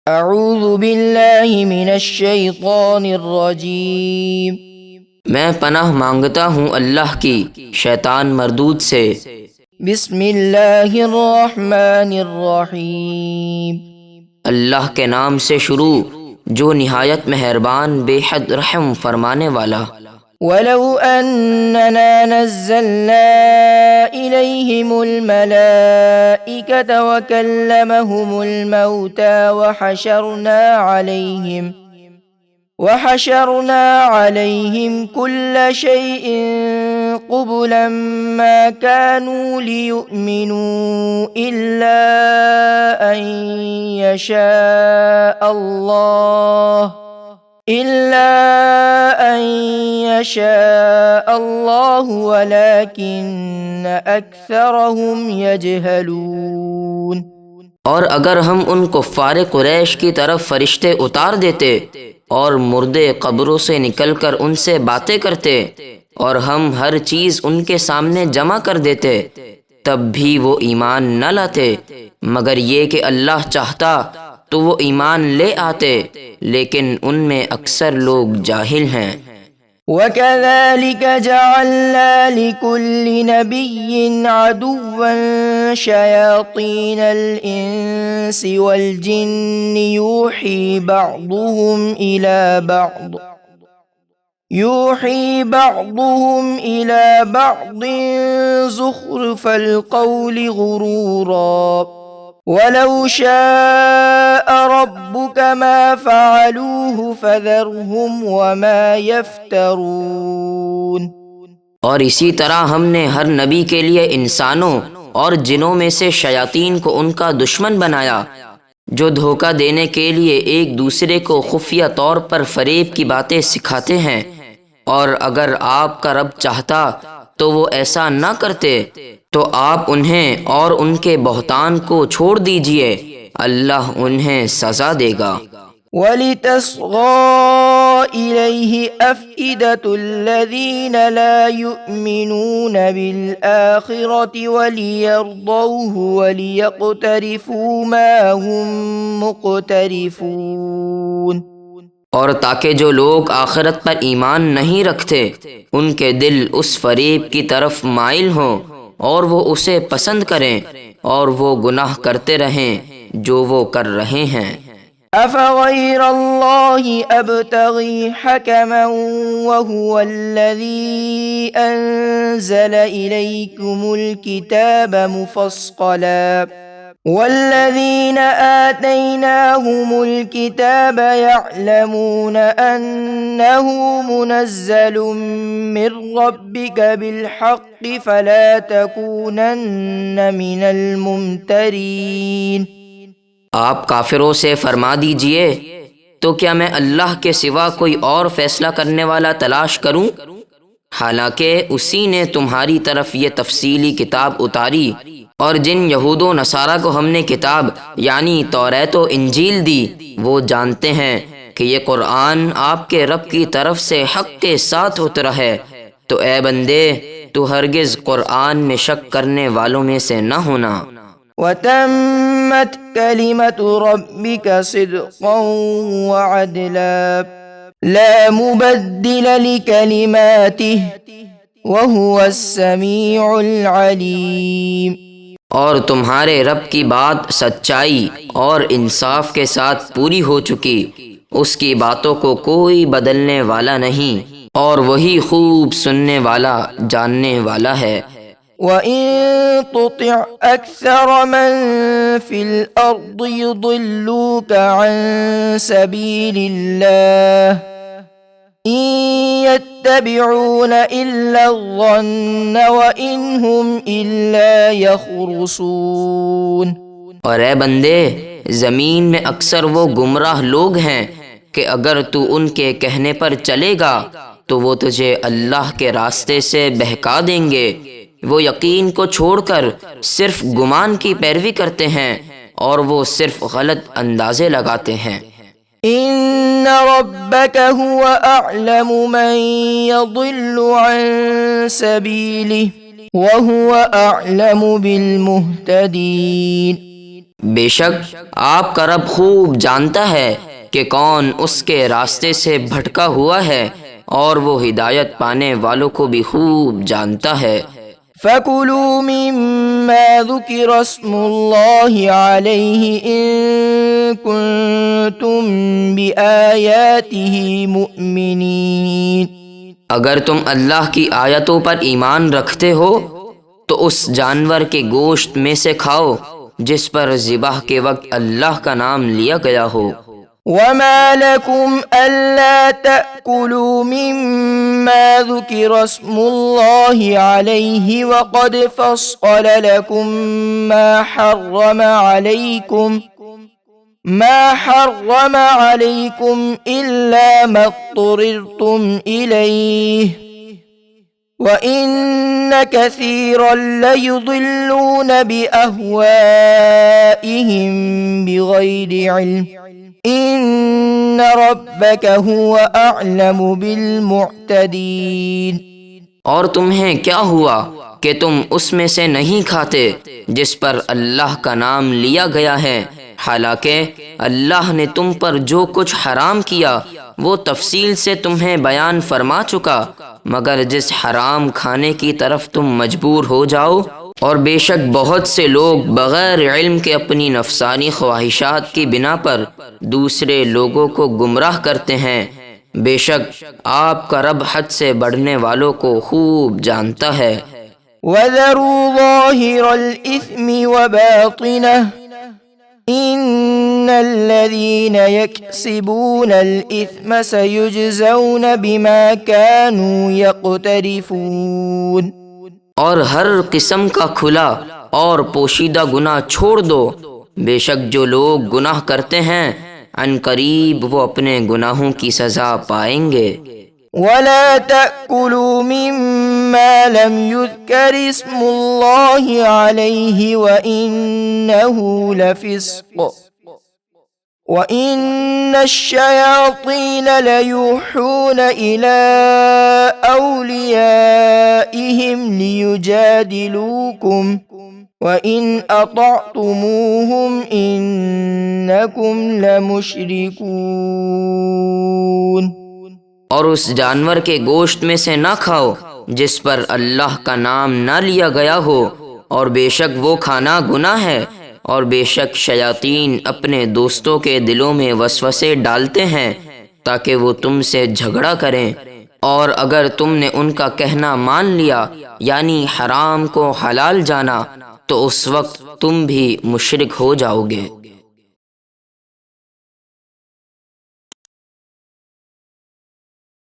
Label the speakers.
Speaker 1: اعوذ باللہ من الشیطان الرجیم۔
Speaker 2: میں پناہ مانگتا ہوں اللہ کی شیطان مردود سے۔
Speaker 1: بسم اللہ الرحمن الرحیم۔
Speaker 2: اللہ کے نام سے شروع جو نہایت مہربان بے حد رحم فرمانے والا۔
Speaker 1: وَلَوْ أَنَّنَا نَزَّلْنَا إِلَيْهِمُ الْمَلَائِكَةَ وَكَلَّمَهُمُ الْمَوْتَى وَحَشَرْنَا عَلَيْهِمْ كُلَّ شَيْءٍ قُبُلًا مَا كَانُوا لِيُؤْمِنُوا إِلَّا أَن يَشَاءَ اللہ ولكن اکثرهم یجہلون۔
Speaker 2: اور اگر ہم ان کفار قریش کی طرف فرشتے اتار دیتے اور مردے قبروں سے نکل کر ان سے باتیں کرتے اور ہم ہر چیز ان کے سامنے جمع کر دیتے تب بھی وہ ایمان نہ لاتے، مگر یہ کہ اللہ چاہتا تو وہ ایمان لے آتے، لیکن ان میں اکثر لوگ جاہل ہیں۔
Speaker 1: وَكَذَلِكَ جَعَلْنَا لِكُلِّ نَبِيٍّ عَدُوًّا شَيَاطِينَ الْإِنسِ وَالْجِنِّ يُوحِي بَعْضُهُمْ إِلَى بَعْضٍ زُخْرُفَ الْقَوْلِ غُرُورًا وَلَوْ شَاءَ رَبُّكَ مَا فَعَلُوهُ فَذَرْهُمْ وَمَا يَفْتَرُونَ۔
Speaker 2: اور اسی طرح ہم نے ہر نبی کے لیے انسانوں اور جنوں میں سے شیاطین کو ان کا دشمن بنایا جو دھوکہ دینے کے لیے ایک دوسرے کو خفیہ طور پر فریب کی باتیں سکھاتے ہیں، اور اگر آپ کا رب چاہتا تو وہ ایسا نہ کرتے، تو آپ انہیں اور ان کے بہتان کو چھوڑ دیجئے، اللہ انہیں سزا دے گا۔
Speaker 1: وَلِتَصْغَىٰ إِلَيْهِ أَفْئِدَةُ الَّذِينَ لَا يُؤْمِنُونَ بِالْآخِرَةِ وَلِيَرْضَوْهُ وَلِيَقْتَرِفُوا مَا هُمْ مُقْتَرِفُونَ۔
Speaker 2: اور تاکہ جو لوگ آخرت پر ایمان نہیں رکھتے ان کے دل اس فریب کی طرف مائل ہوں اور وہ اسے پسند کریں اور وہ گناہ کرتے رہیں جو وہ کر رہے ہیں۔
Speaker 1: أَفَغَيْرَ اللَّهِ أَبْتَغِي حَكَمًا وَهُوَ الَّذِي أَنزَلَ إِلَيْكُمُ الْكِتَابَ مُفَصَّلًا وَالَّذِينَ آتَيْنَاهُمُ الْكِتَابَ يَعْلَمُونَ أَنَّهُ مُنَزَّلٌ مِّن رَّبِّكَ بِالْحَقِّ فَلَا تَكُونَنَّ مِنَ الْمُمْتَرِينَ۔
Speaker 2: آپ کافروں سے فرما دیجئے تو کیا میں اللہ کے سوا کوئی اور فیصلہ کرنے والا تلاش کروں، حالانکہ اسی نے تمہاری طرف یہ تفصیلی کتاب اتاری، اور جن یہود و نصارہ کو ہم نے کتاب یعنی توریت و انجیل دی وہ جانتے ہیں کہ یہ قرآن آپ کے رب کی طرف سے حق کے ساتھ اترا ہے، تو اے بندے تو ہرگز قرآن میں شک کرنے والوں میں سے نہ ہونا۔
Speaker 1: وَتَمَّتْ كَلِمَةُ رَبِّكَ صِدْقًا وَعَدْلًا لَا مُبَدِّلَ لِكَلِمَاتِهِ وَهُوَ السَّمِيعُ الْعَلِيمُ۔
Speaker 2: اور تمہارے رب کی بات سچائی اور انصاف کے ساتھ پوری ہو چکی، اس کی باتوں کو کوئی بدلنے والا نہیں، اور وہی خوب سننے والا جاننے والا ہے۔
Speaker 1: وَإِن تُطِعْ أَكْثَرَ مَن فِي الْأَرْضِ يُضِلُّوكَ عَن سَبِيلِ اللَّهِ إِن يَتَّبِعُونَ إِلَّا الظَّنَّ وَإِنْ هُمْ إِلَّا يَخْرُصُونَ۔
Speaker 2: اور اے بندے زمین میں اکثر وہ گمراہ لوگ ہیں کہ اگر تو ان کے کہنے پر چلے گا تو وہ تجھے اللہ کے راستے سے بہکا دیں گے، وہ یقین کو چھوڑ کر صرف گمان کی پیروی کرتے ہیں اور وہ صرف غلط اندازے لگاتے ہیں۔
Speaker 1: ان ربك هو اعلم من يضل عن سبيله وهو اعلم بالمهتدين۔
Speaker 2: بے شک آپ کا رب خوب جانتا ہے کہ کون اس کے راستے سے بھٹکا ہوا ہے، اور وہ ہدایت پانے والوں کو بھی خوب جانتا ہے۔
Speaker 1: فَكُلُوا مِمَّا ذُكِرَ اسْمُ اللَّهِ عَلَيْهِ إِن كُنتُم بِآيَاتِهِ مُؤْمِنِينَ۔
Speaker 2: اگر تم اللہ کی آیتوں پر ایمان رکھتے ہو تو اس جانور کے گوشت میں سے کھاؤ جس پر ذبح کے وقت اللہ کا نام لیا گیا ہو۔
Speaker 1: وَمَا لَكُمْ أَلَّا تَأْكُلُوا مِمَّا ذُكِرَ اسْمُ اللَّهِ عَلَيْهِ وَقَدْ فَصَّلَ لَكُم مَّا حَرَّمَ عَلَيْكُمْ إِلَّا مَا اضْطُرِرْتُمْ إِلَيْهِ وَإِنَّ كَثِيرًا لَّيُضِلُّونَ بِأَهْوَائِهِم بِغَيْرِ عِلْمٍ إِنَّ رَبَّكَ هُوَ أَعْلَمُ بِالْمُعْتَدِينَ۔
Speaker 2: اور تمہیں کیا ہوا کہ تم اس میں سے نہیں کھاتے جس پر اللہ کا نام لیا گیا ہے، حالانکہ اللہ نے تم پر جو کچھ حرام کیا وہ تفصیل سے تمہیں بیان فرما چکا، مگر جس حرام کھانے کی طرف تم مجبور ہو جاؤ۔ اور بے شک بہت سے لوگ بغیر علم کے اپنی نفسانی خواہشات کی بنا پر دوسرے لوگوں کو گمراہ کرتے ہیں۔ بے شک آپ کا رب حد سے بڑھنے والوں کو خوب جانتا ہے۔
Speaker 1: وَذَرُوا ظَاهِرَ الْإِثْمِ وَبَاطِنَهُ إِنَّ الَّذِينَ يَكْسِبُونَ الْإِثْمَ سَيُجْزَوْنَ بِمَا كَانُوا يَقْتَرِفُونَ۔
Speaker 2: اور ہر قسم کا کھلا اور پوشیدہ گناہ چھوڑ دو، بے شک جو لوگ گناہ کرتے ہیں عن قریب وہ اپنے گناہوں کی سزا پائیں گے۔
Speaker 1: وَلَا تَأْكُلُوا مِمَّا لَمْ يُذْكَرِ اسْمُ اللَّهِ عَلَيْهِ وَإِنَّهُ لَفِسْقٌ وَإِنَّ الشَّيَاطِينَ لَيُوحُونَ إِلَىٰ أَوْلِيَائِهِمْ لِيُجَادِلُوكُمْ وَإِنْ أَطَعْتُمُوهُمْ إِنَّكُمْ لَمُشْرِكُونَ۔
Speaker 2: اور اس جانور کے گوشت میں سے نہ کھاؤ جس پر اللہ کا نام نہ لیا گیا ہو، اور بے شک وہ کھانا گناہ ہے، اور بے شک شیاطین اپنے دوستوں کے دلوں میں وسوسے ڈالتے ہیں تاکہ وہ تم سے جھگڑا کریں، اور اگر تم نے ان کا کہنا مان لیا یعنی حرام کو حلال جانا تو اس وقت تم بھی مشرک ہو جاؤ گے۔